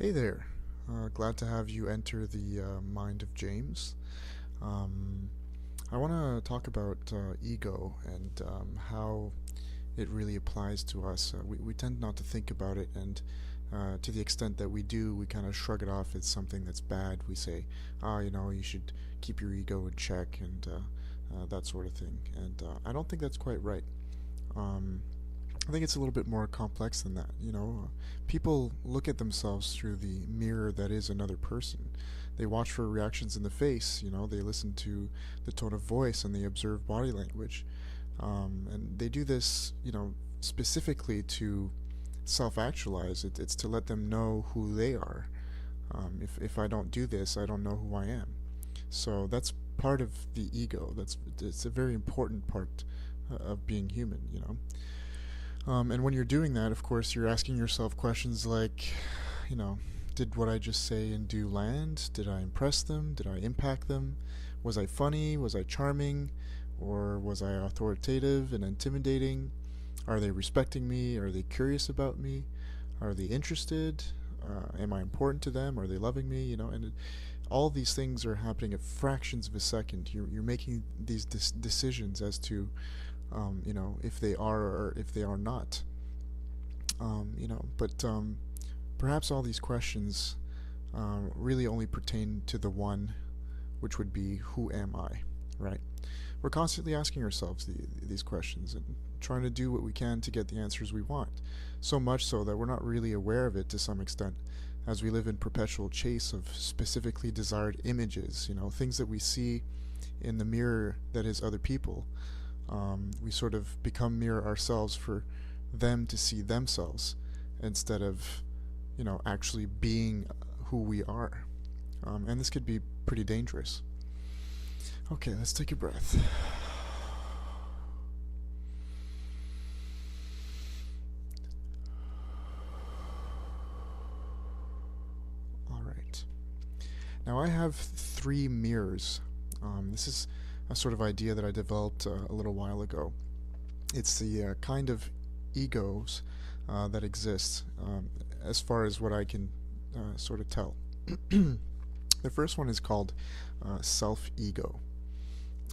Hey there. Glad to have you enter the mind of James. Um, I want to talk about ego and how it really applies to us. We tend not to think about it, and to the extent that we do, we kind of shrug it off as something that's bad. We say, you should keep your ego in check and that sort of thing. And I don't think that's quite right. Um, I think it's a little bit more complex than that. People look at themselves through the mirror that is another person. They watch for reactions in the face. They listen to the tone of voice and they observe body language, and they do this, specifically to self-actualize. It's to let them know who they are. If I don't do this, I don't know who I am. So that's part of the ego. It's a very important part of being human. And when you're doing that, of course, you're asking yourself questions like, you know, did what I just say and do land? Did I impress them? Did I impact them? Was I funny? Was I charming? Or was I authoritative and intimidating? Are they respecting me? Are they curious about me? Are they interested? Am I important to them? Are they loving me? All these things are happening at fractions of a second. You're making these decisions as to if they are or if they are not. But perhaps all these questions really only pertain to the one, which would be, who am I, right? We're constantly asking ourselves these questions and trying to do what we can to get the answers we want, so much so that we're not really aware of it to some extent, as we live in perpetual chase of specifically desired images, things that we see in the mirror that is other people. We sort of become mirror ourselves for them to see themselves instead of, actually being who we are. And this could be pretty dangerous. Okay, let's take a breath. All right. Now I have three mirrors. This is a sort of idea that I developed a little while ago. It's the kind of egos that exist, as far as what I can sort of tell. The first one is called self-ego.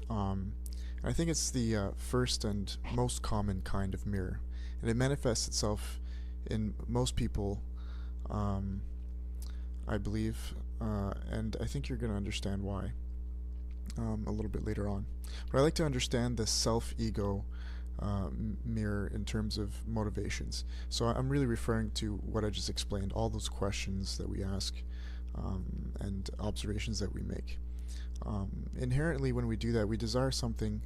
I think it's the first and most common kind of mirror, and it manifests itself in most people, um, I believe, and I think you're going to understand why a little bit later on. But I like to understand the self-ego mirror in terms of motivations. So I'm really referring to what I just explained, all those questions that we ask, and observations that we make. Inherently, when we do that, we desire something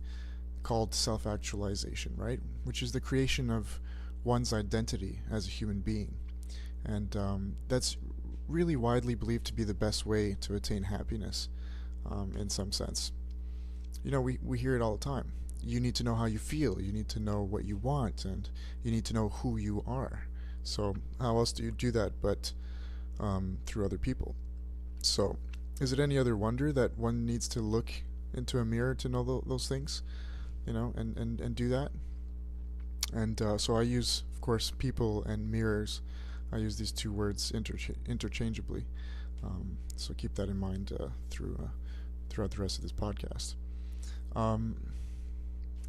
called self-actualization, right? Which is the creation of one's identity as a human being. And that's really widely believed to be the best way to attain happiness, in some sense. We hear it all the time. You need to know how you feel, you need to know what you want, and you need to know who you are. So, how else do you do that but through other people? So, is it any other wonder that one needs to look into a mirror to know those things, and do that? And so I use, of course, people and mirrors. I use these two words interchangeably. So keep that in mind throughout the rest of this podcast. Um,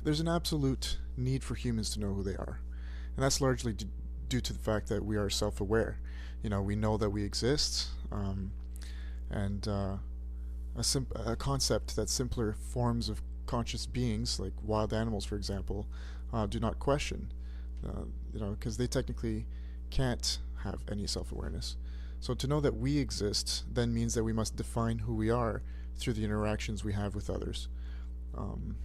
there's an absolute need for humans to know who they are, and that's largely due to the fact that we are self-aware. We know that we exist, and a concept that simpler forms of conscious beings, like wild animals, for example, do not question. Because they technically can't have any self-awareness. So to know that we exist then means that we must define who we are through the interactions we have with others, um,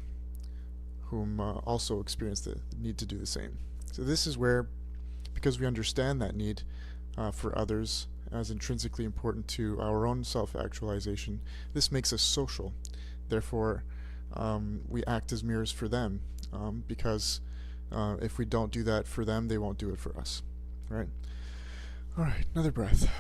whom also experience the need to do the same. So this is where, because we understand that need for others as intrinsically important to our own self-actualization, this makes us social. Therefore, we act as mirrors for them, because if we don't do that for them, they won't do it for us. Right? Alright, another breath.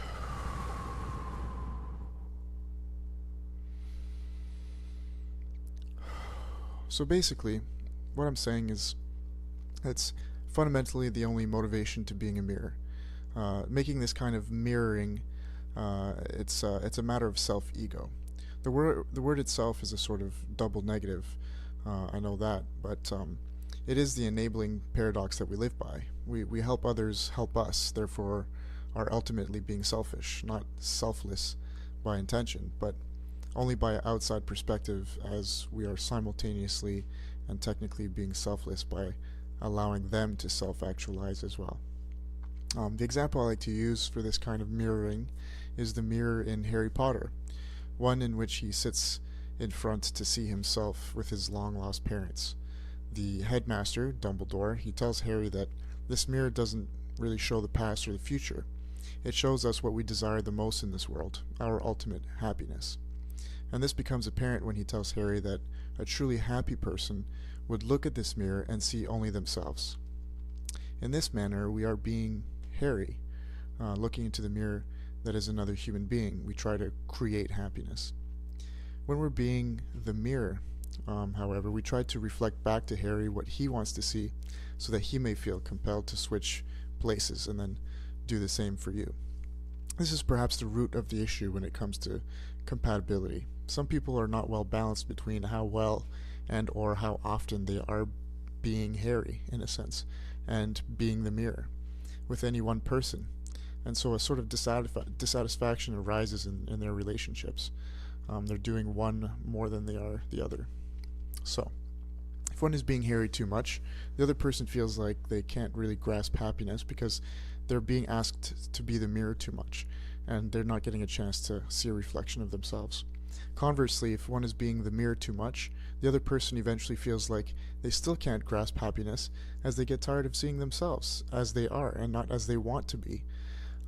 So basically, what I'm saying is it's fundamentally the only motivation to being a mirror. Making this kind of mirroring It's a matter of self-ego. The word itself is a sort of double negative. I know that, but it is the enabling paradox that we live by. We help others help us, therefore are ultimately being selfish, not selfless by intention, but only by outside perspective, as we are simultaneously and technically being selfless by allowing them to self-actualize as well. The example I like to use for this kind of mirroring is the mirror in Harry Potter, one in which he sits in front to see himself with his long-lost parents. The headmaster, Dumbledore, he tells Harry that this mirror doesn't really show the past or the future. It shows us what we desire the most in this world, our ultimate happiness. And this becomes apparent when he tells Harry that a truly happy person would look at this mirror and see only themselves. In this manner, we are being Harry, looking into the mirror that is another human being. We try to create happiness. When we're being the mirror, however, we try to reflect back to Harry what he wants to see so that he may feel compelled to switch places and then do the same for you. This is perhaps the root of the issue when it comes to compatibility. Some people are not well balanced between how well and or how often they are being Harry, in a sense, and being the mirror with any one person. And so a sort of dissatisfaction arises in their relationships. They're doing one more than they are the other. So, if one is being Harry too much, the other person feels like they can't really grasp happiness because they're being asked to be the mirror too much, and they're not getting a chance to see a reflection of themselves. Conversely, if one is being the mirror too much, the other person eventually feels like they still can't grasp happiness as they get tired of seeing themselves as they are and not as they want to be.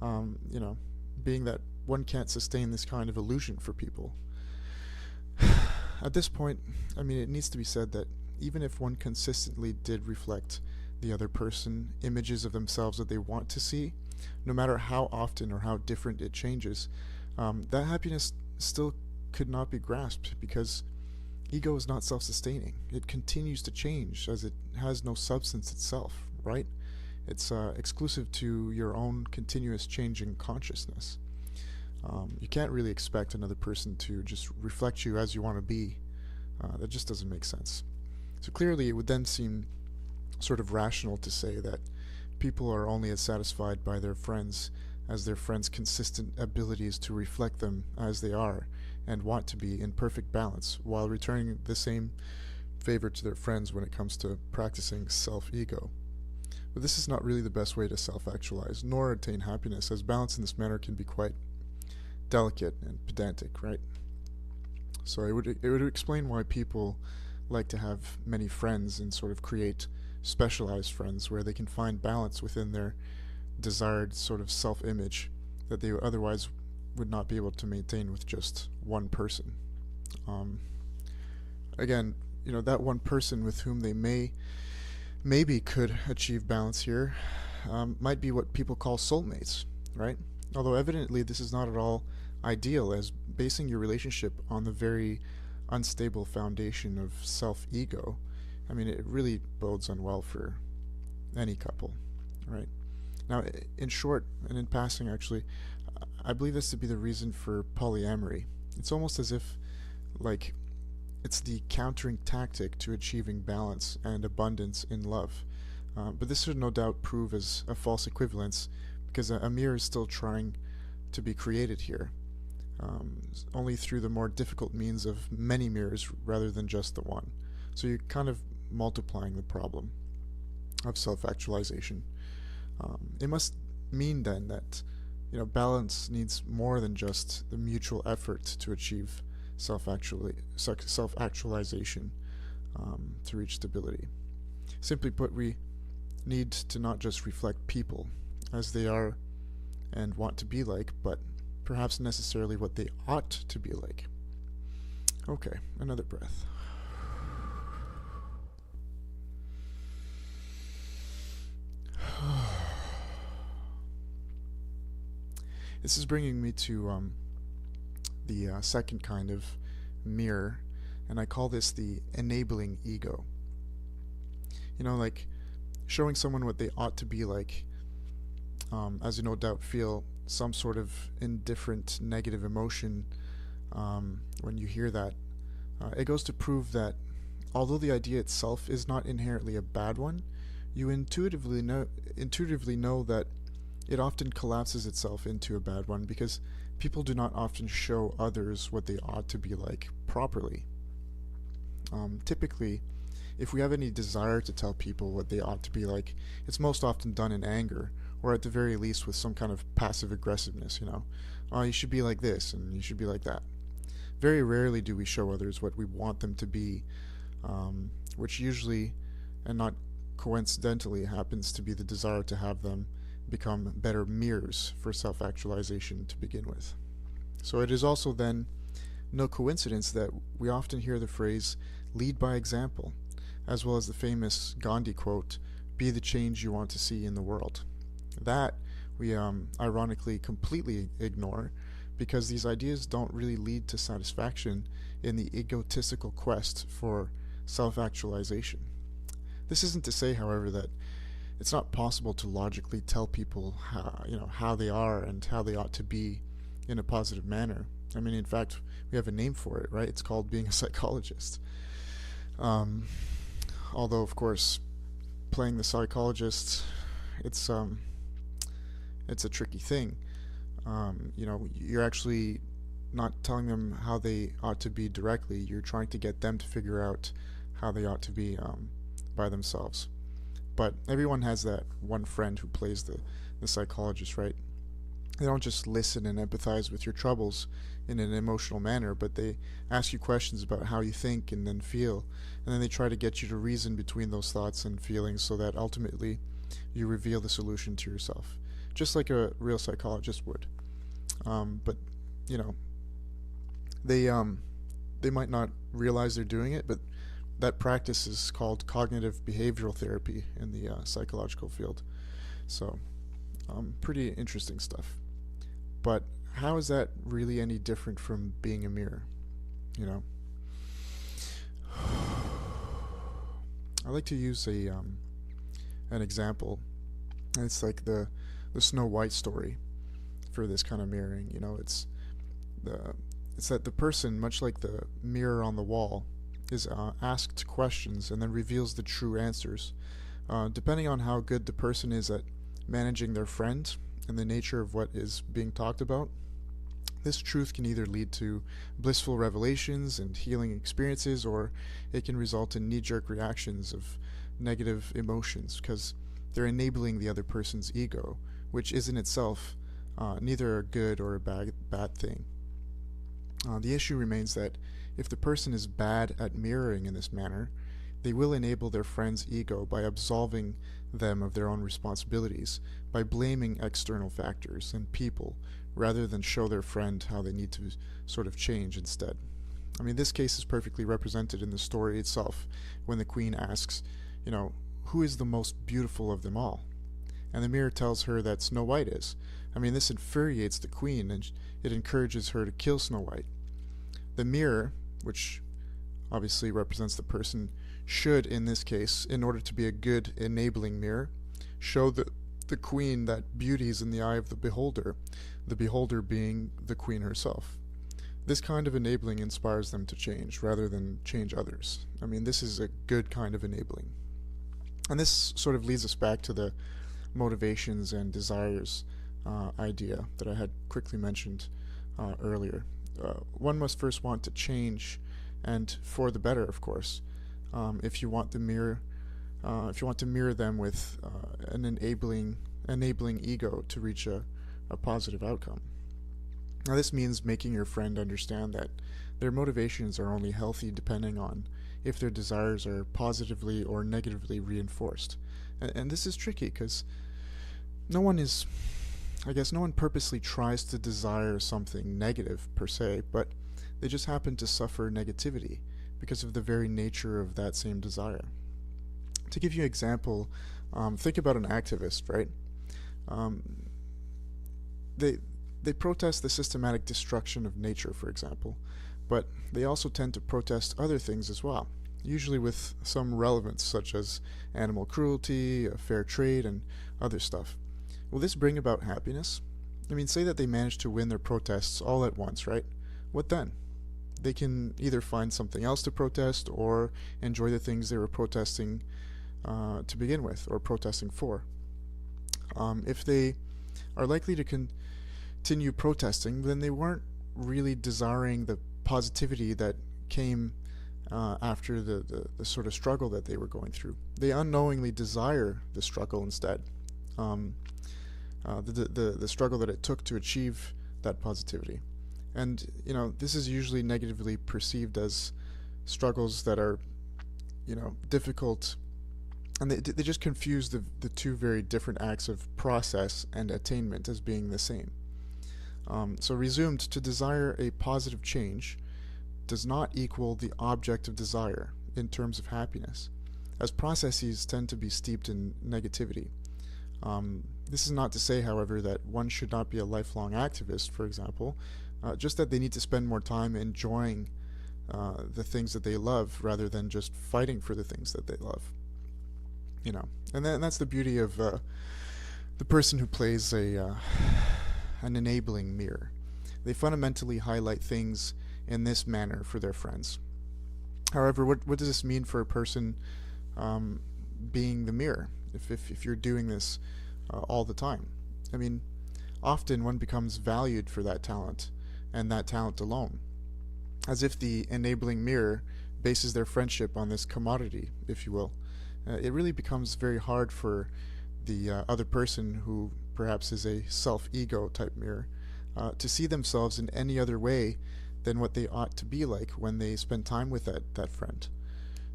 Being that one can't sustain this kind of illusion for people. At this point, it needs to be said that even if one consistently did reflect the other person images of themselves that they want to see, no matter how often or how different it changes, that happiness still could not be grasped because ego is not self-sustaining. It continues to change as it has no substance itself, right? It's exclusive to your own continuous changing consciousness. You can't really expect another person to just reflect you as you want to be. That just doesn't make sense. So clearly it would then seem sort of rational to say that people are only as satisfied by their friends as their friends' consistent abilities to reflect them as they are and want to be in perfect balance, while returning the same favor to their friends when it comes to practicing self-ego. But this is not really the best way to self-actualize, nor attain happiness, as balance in this manner can be quite delicate and pedantic, right? So it would explain why people like to have many friends and sort of create specialized friends where they can find balance within their desired sort of self-image that they otherwise would not be able to maintain with just one person. Again, that one person with whom they maybe could achieve balance here might be what people call soulmates, right? Although evidently this is not at all ideal, as basing your relationship on the very unstable foundation of self-ego, it really bodes unwell for any couple, right? Now, in short, and in passing actually, I believe this to be the reason for polyamory. It's almost as if, it's the countering tactic to achieving balance and abundance in love. But this should no doubt prove as a false equivalence, because a mirror is still trying to be created here, only through the more difficult means of many mirrors rather than just the one. So you're kind of multiplying the problem of self-actualization. It must mean then that balance needs more than just the mutual effort to achieve self-actualization to reach stability. Simply put, we need to not just reflect people as they are and want to be like, but perhaps necessarily what they ought to be like. Okay, another breath. This is bringing me to the second kind of mirror, and I call this the enabling ego. Showing someone what they ought to be like, as you no doubt feel, some sort of indifferent negative emotion when you hear that. It goes to prove that although the idea itself is not inherently a bad one, you intuitively know that it often collapses itself into a bad one because people do not often show others what they ought to be like properly. Typically, if we have any desire to tell people what they ought to be like, it's most often done in anger, or at the very least with some kind of passive aggressiveness, Oh, you should be like this, and you should be like that. Very rarely do we show others what we want them to be, which usually, and not coincidentally, happens to be the desire to have them become better mirrors for self-actualization to begin with. So it is also then no coincidence that we often hear the phrase, lead by example, as well as the famous Gandhi quote, be the change you want to see in the world. That we ironically completely ignore because these ideas don't really lead to satisfaction in the egotistical quest for self-actualization. This isn't to say, however, that it's not possible to logically tell people how they are and how they ought to be in a positive manner. I mean, in fact, we have a name for it, right? It's called being a psychologist. Although, of course, playing the psychologist, it's a tricky thing. You're actually not telling them how they ought to be directly. You're trying to get them to figure out how they ought to be by themselves. But everyone has that one friend who plays the psychologist, right? They don't just listen and empathize with your troubles in an emotional manner, but they ask you questions about how you think and then feel, and then they try to get you to reason between those thoughts and feelings so that ultimately you reveal the solution to yourself, just like a real psychologist would. But they might not realize they're doing it, but that practice is called cognitive behavioral therapy in the psychological field. So, pretty interesting stuff. But how is that really any different from being a mirror? I like to use an example. And it's like the Snow White story for this kind of mirroring. It's that the person, much like the mirror on the wall, is asked questions and then reveals the true answers. Depending on how good the person is at managing their friend and the nature of what is being talked about, this truth can either lead to blissful revelations and healing experiences, or it can result in knee-jerk reactions of negative emotions because they're enabling the other person's ego, which is in itself neither a good or a bad thing. The issue remains that if the person is bad at mirroring in this manner, they will enable their friend's ego by absolving them of their own responsibilities, by blaming external factors and people, rather than show their friend how they need to sort of change instead. I mean, this case is perfectly represented in the story itself, when the queen asks, who is the most beautiful of them all? And the mirror tells her that Snow White is. I mean, this infuriates the queen, and it encourages her to kill Snow White. The mirror, which obviously represents the person, should, in this case, in order to be a good enabling mirror, show the queen that beauty is in the eye of the beholder being the queen herself. This kind of enabling inspires them to change, rather than change others. I mean, this is a good kind of enabling. And this sort of leads us back to the motivations and desires idea that I had quickly mentioned earlier. One must first want to change, and for the better, of course. If you want to mirror them with an enabling ego to reach a positive outcome. Now, this means making your friend understand that their motivations are only healthy depending on if their desires are positively or negatively reinforced. And this is tricky because no one purposely tries to desire something negative per se, but they just happen to suffer negativity because of the very nature of that same desire. To give you an example, think about an activist, right? They protest the systematic destruction of nature, for example, but they also tend to protest other things as well, usually with some relevance, such as animal cruelty, fair trade, and other stuff. Will this bring about happiness? I mean, say that they manage to win their protests all at once, right? What then? They can either find something else to protest or enjoy the things they were protesting to begin with, or protesting for. If they are likely to continue protesting, then they weren't really desiring the positivity that came after the sort of struggle that they were going through. They unknowingly desire the struggle instead. The struggle that it took to achieve that positivity. And, this is usually negatively perceived as struggles that are, difficult. And they just confuse the two very different acts of process and attainment as being the same. So resumed, to desire a positive change does not equal the object of desire in terms of happiness, as processes tend to be steeped in negativity. This is not to say, however, that one should not be a lifelong activist, for example, just that they need to spend more time enjoying the things that they love rather than just fighting for the things that they love. And that's the beauty of the person who plays an enabling mirror. They fundamentally highlight things in this manner for their friends. However, what does this mean for a person being the mirror if you're doing this all the time? I mean, often one becomes valued for that talent and that talent alone, as if the enabling mirror bases their friendship on this commodity, if you will. It really becomes very hard for the other person, who perhaps is a self-ego type mirror, to see themselves in any other way than what they ought to be like when they spend time with that friend.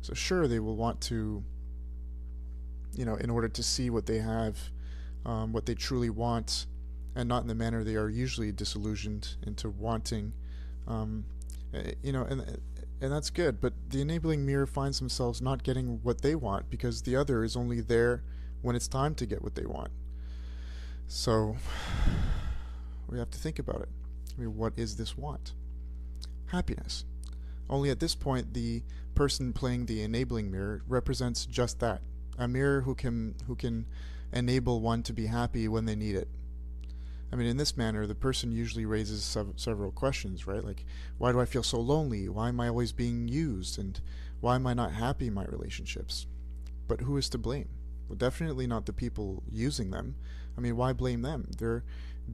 So sure, they will want to, in order to see what they have, what they truly want, and not in the manner they are usually disillusioned into wanting, and that's good, but the enabling mirror finds themselves not getting what they want because the other is only there when it's time to get what they want. So we have to think about it. I mean, what is this want? Happiness. Only at this point, the person playing the enabling mirror represents just that, a mirror who can enable one to be happy when they need it. I mean, in this manner, the person usually raises several questions, right? Like, why do I feel so lonely? Why am I always being used? And why am I not happy in my relationships? But who is to blame? Well, definitely not the people using them. I mean, why blame them? They're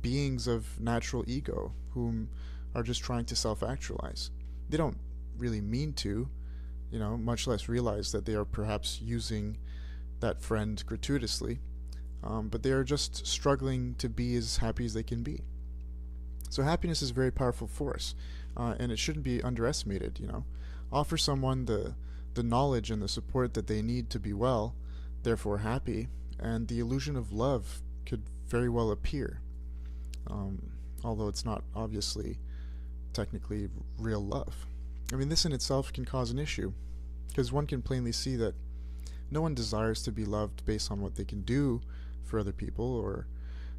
beings of natural ego whom are just trying to self-actualize. They don't really mean to, much less realize that they are perhaps using that friend gratuitously. But they are just struggling to be as happy as they can be. So happiness is a very powerful force, and it shouldn't be underestimated. Offer someone the knowledge and the support that they need to be well, therefore happy, and the illusion of love could very well appear, although it's not obviously technically real love. I mean, this in itself can cause an issue, because one can plainly see that no one desires to be loved based on what they can do for other people, or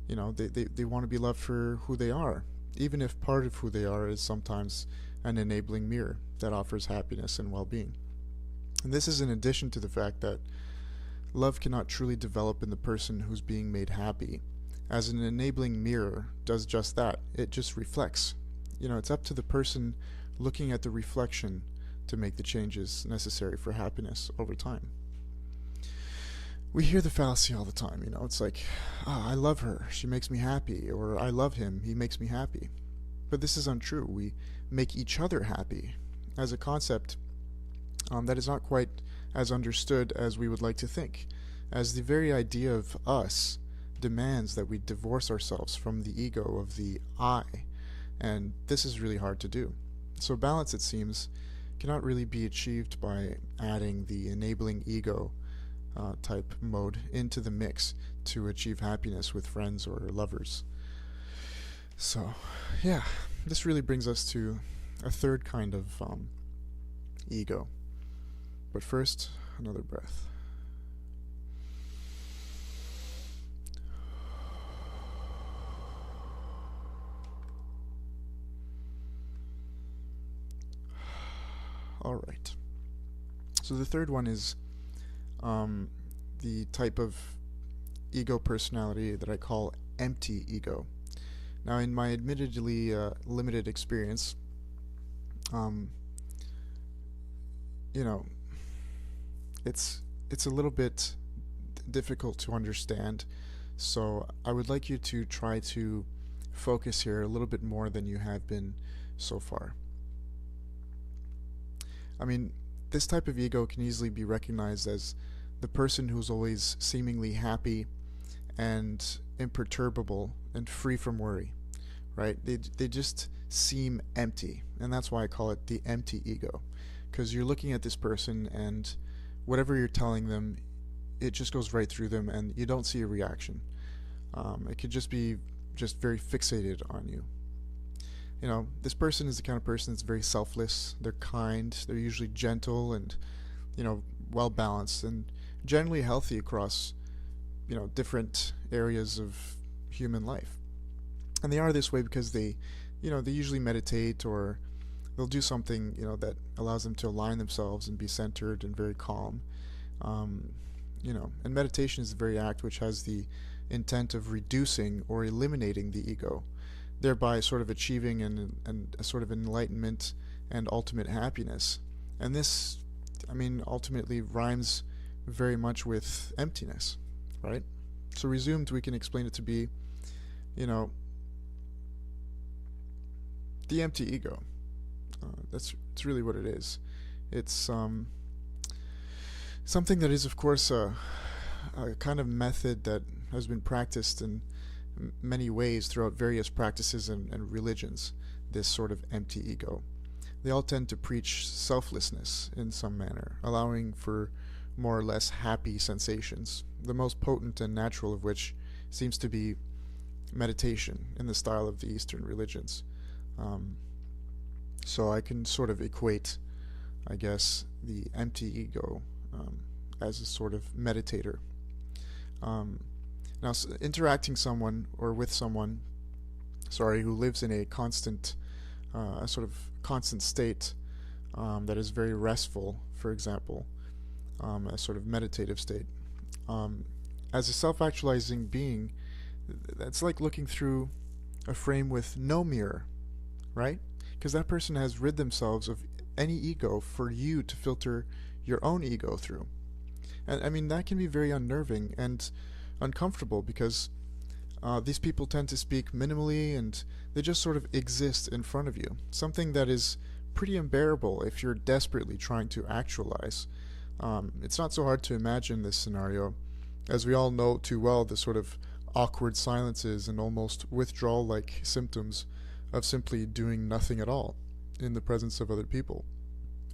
they want to be loved for who they are, even if part of who they are is sometimes an enabling mirror that offers happiness and well-being. And this is in addition to the fact that love cannot truly develop in the person who's being made happy, as an enabling mirror does just that. It just reflects. It's up to the person looking at the reflection to make the changes necessary for happiness over time. We hear the fallacy all the time, it's like, I love her, she makes me happy, or I love him, he makes me happy. But this is untrue. We make each other happy as a concept that is not quite as understood as we would like to think, as the very idea of us demands that we divorce ourselves from the ego of the I, and this is really hard to do. So balance, it seems, cannot really be achieved by adding the enabling ego type mode into the mix to achieve happiness with friends or lovers. So, yeah, this really brings us to a third kind of ego. But first, another breath. All right. So the third one is the type of ego personality that I call empty ego. Now, in my admittedly limited experience, um, you know, it's a little bit difficult to understand. So I would like you to try to focus here a little bit more than you have been so far. I mean, this type of ego can easily be recognized as the person who's always seemingly happy and imperturbable and free from worry, right? They just seem empty, and that's why I call it the empty ego, because you're looking at this person and whatever you're telling them, it just goes right through them, and you don't see a reaction. It could just be just very fixated on you. You know, this person is the kind of person that's very selfless. They're kind. They're usually gentle and, well balanced and generally healthy across, different areas of human life. And they are this way because they usually meditate, or they'll do something, that allows them to align themselves and be centered and very calm. Um, and meditation is the very act which has the intent of reducing or eliminating the ego, thereby sort of achieving a sort of enlightenment and ultimate happiness. And this, ultimately rhymes very much with emptiness, right? So resumed, we can explain it to be, you know, the empty ego. It's really what it is. It's something that is, of course, a kind of method that has been practiced in many ways throughout various practices and religions, this sort of empty ego. They all tend to preach selflessness in some manner, allowing for more or less happy sensations, the most potent and natural of which seems to be meditation in the style of the Eastern religions. So I can sort of equate, I guess, the empty ego as a sort of meditator. Now, interacting someone or with someone, who lives in a constant, a sort of constant state that is very restful, for example, a sort of meditative state. As a self-actualizing being, that's like looking through a frame with no mirror, right? Because that person has rid themselves of any ego for you to filter your own ego through. And that can be very unnerving and uncomfortable because these people tend to speak minimally and they just sort of exist in front of you. Something that is pretty unbearable if you're desperately trying to actualize. It's not so hard to imagine this scenario, as we all know too well the sort of awkward silences and almost withdrawal-like symptoms of simply doing nothing at all in the presence of other people.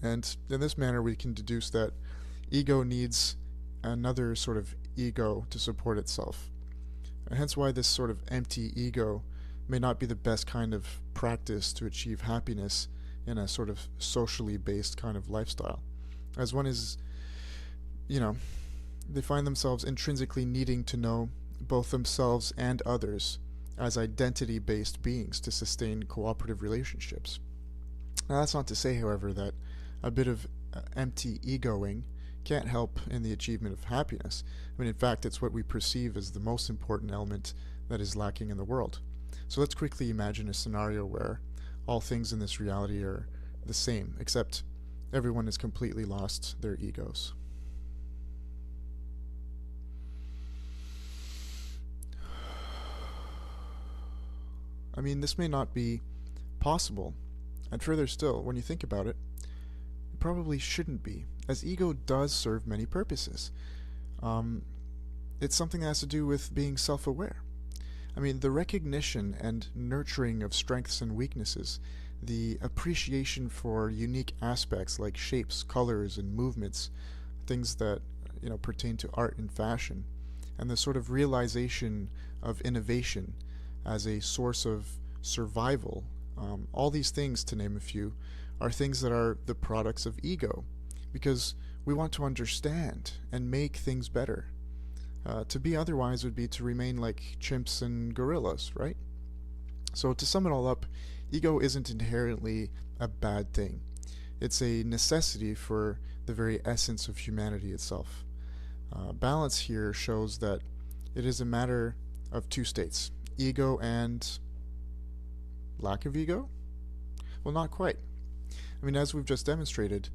And in this manner we can deduce that ego needs another sort of ego to support itself. Hence why this sort of empty ego may not be the best kind of practice to achieve happiness in a sort of socially based kind of lifestyle. As one is, they find themselves intrinsically needing to know both themselves and others as identity-based beings to sustain cooperative relationships. Now that's not to say, however, that a bit of empty egoing can't help in the achievement of happiness. In fact, it's what we perceive as the most important element that is lacking in the world. So let's quickly imagine a scenario where all things in this reality are the same, except everyone has completely lost their egos. This may not be possible, and further still, when you think about it, it probably shouldn't be, as ego does serve many purposes. It's something that has to do with being self-aware. The recognition and nurturing of strengths and weaknesses, the appreciation for unique aspects like shapes, colors, and movements, things that pertain to art and fashion, and the sort of realization of innovation as a source of survival. All these things, to name a few, are things that are the products of ego, because we want to understand and make things better. To be otherwise would be to remain like chimps and gorillas, right? So to sum it all up, ego isn't inherently a bad thing. It's a necessity for the very essence of humanity itself. Balance here shows that it is a matter of two states, ego and lack of ego? Well, not quite. I mean, as we've just demonstrated,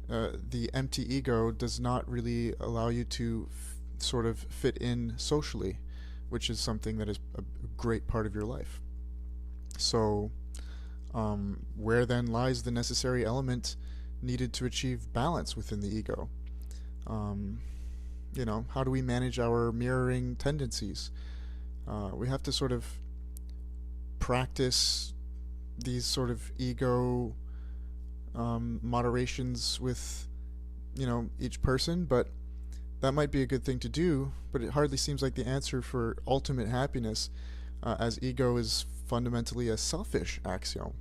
the empty ego does not really allow you to sort of fit in socially, which is something that is a great part of your life. So, where then lies the necessary element needed to achieve balance within the ego? How do we manage our mirroring tendencies? We have to sort of practice these sort of ego moderations with, each person, but that might be a good thing to do, but it hardly seems like the answer for ultimate happiness, as ego is fundamentally a selfish axiom.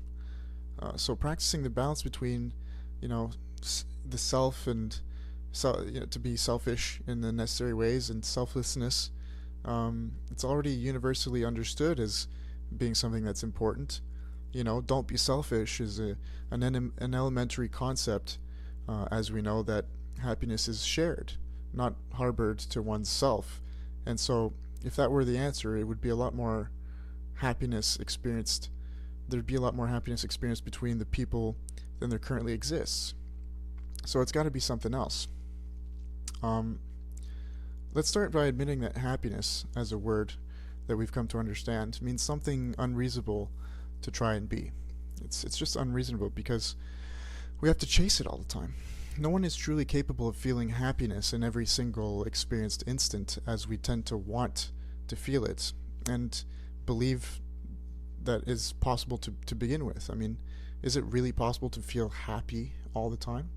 So practicing the balance between, the self and to be selfish in the necessary ways and selflessness, it's already universally understood as being something that's important. Don't be selfish is an elementary concept, as we know that happiness is shared, not harbored to one's self. And so, if that were the answer, it would be a lot more happiness experienced. There'd be a lot more happiness experienced between the people than there currently exists. So it's got to be something else. Let's start by admitting that happiness, as a word that we've come to understand, means something unreasonable to try and be. It's just unreasonable because we have to chase it all the time. No one is truly capable of feeling happiness in every single experienced instant as we tend to want to feel it and believe that is possible to begin with. I mean, is it really possible to feel happy all the time?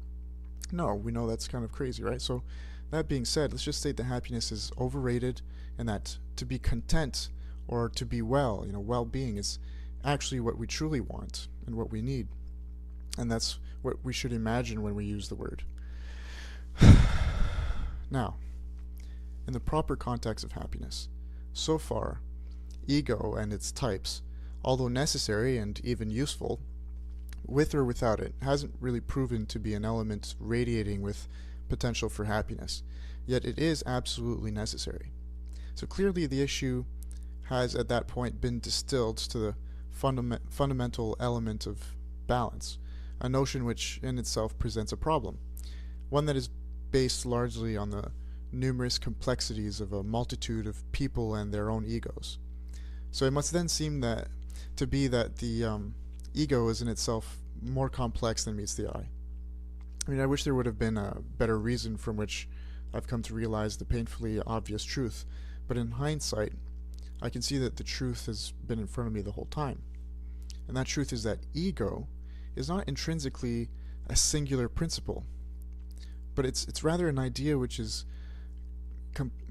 No, we know that's kind of crazy, right? So that being said, let's just state that happiness is overrated and that to be content or to be well-being is actually what we truly want and what we need. And that's what we should imagine when we use the word. Now, in the proper context of happiness, so far, ego and its types, although necessary and even useful, with or without it, hasn't really proven to be an element radiating with potential for happiness, yet it is absolutely necessary. So clearly the issue has at that point been distilled to the fundamental element of balance, a notion which in itself presents a problem, one that is based largely on the numerous complexities of a multitude of people and their own egos. So it must then seem that the ego is in itself more complex than meets the eye. I mean, I wish there would have been a better reason from which I've come to realize the painfully obvious truth, but in hindsight, I can see that the truth has been in front of me the whole time. And that truth is that ego is not intrinsically a singular principle, but it's rather an idea which is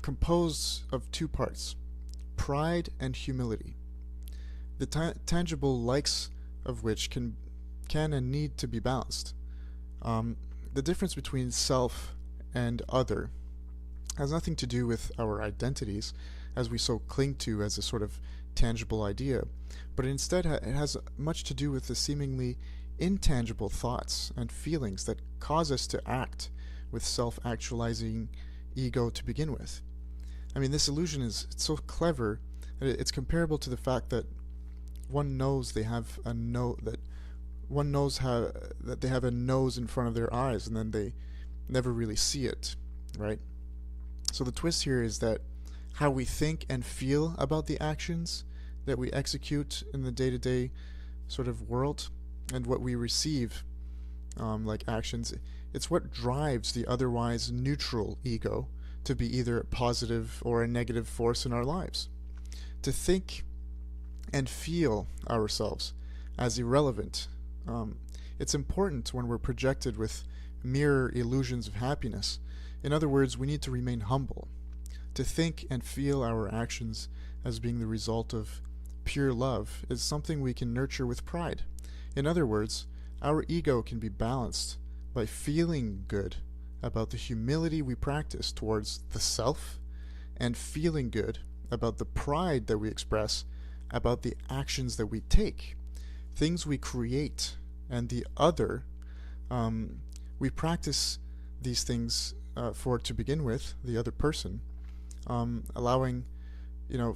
composed of two parts, pride and humility, the tangible likes of which can and need to be balanced. The difference between self and other has nothing to do with our identities, as we so cling to as a sort of tangible idea, but instead it has much to do with the seemingly intangible thoughts and feelings that cause us to act with self-actualizing ego to begin with. I mean, this illusion is so clever that it's comparable to the fact that one knows they have a that they have a nose in front of their eyes, and then they never really see it, right? So the twist here is that how we think and feel about the actions that we execute in the day-to-day sort of world and what we receive, like actions, it's what drives the otherwise neutral ego to be either a positive or a negative force in our lives. To think and feel ourselves as irrelevant, it's important when we're projected with mere illusions of happiness. In other words, we need to remain humble. To think and feel our actions as being the result of pure love is something we can nurture with pride. In other words, our ego can be balanced by feeling good about the humility we practice towards the self and feeling good about the pride that we express about the actions that we take, things we create, and the other. We practice these things for, to begin with, the other person, allowing,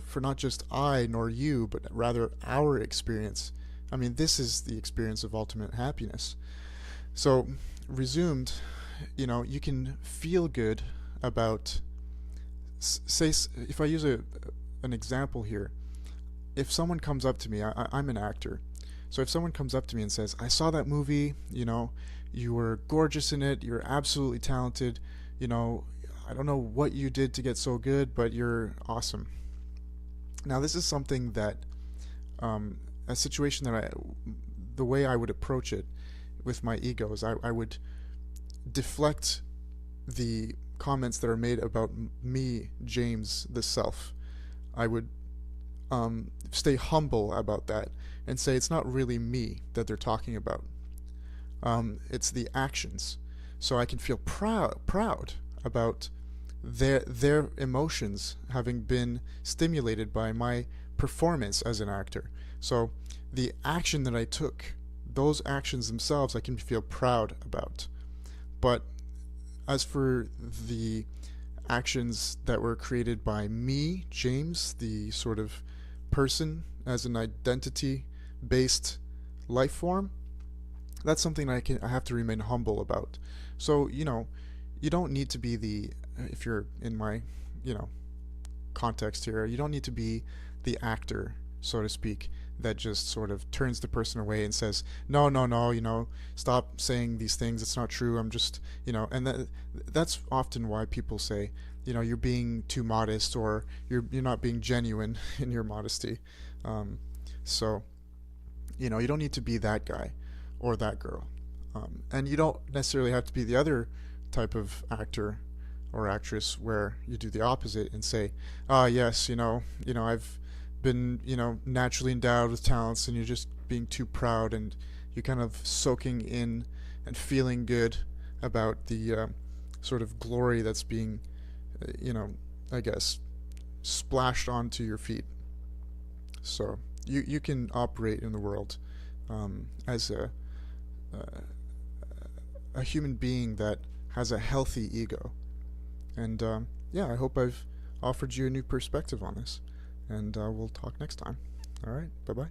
for not just I nor you, but rather our experience I mean, this is the experience of ultimate happiness. So, resumed, you can feel good about, say, if I use an example here, if someone comes up to me, I'm an actor, so if someone comes up to me and says, I saw that movie, you were gorgeous in it, you're absolutely talented, you know, I don't know what you did to get so good, but you're awesome. Now, this is something that, a situation that the way I would approach it with my ego is I would deflect the comments that are made about me, James, the self. I would stay humble about that and say it's not really me that they're talking about. It's the actions. So I can feel proud about their emotions having been stimulated by my performance as an actor. So the action that I took, those actions themselves, I can feel proud about. But as for the actions that were created by me, James, the sort of person as an identity based life form, that's something I have to remain humble about. So, you don't need to be if you're in my, context here, you don't need to be the actor, so to speak, that just sort of turns the person away and says, no, no, no, stop saying these things, it's not true, I'm just, and that's often why people say, you're being too modest, or you're not being genuine in your modesty. So, you don't need to be that guy or that girl. And you don't necessarily have to be the other type of actor or actress where you do the opposite and say, yes, I've been, naturally endowed with talents, and you're just being too proud, and you're kind of soaking in and feeling good about the sort of glory that's being, I guess, splashed onto your feet. So you can operate in the world as a human being that has a healthy ego. And yeah, I hope I've offered you a new perspective on this. And we'll talk next time. All right, bye-bye.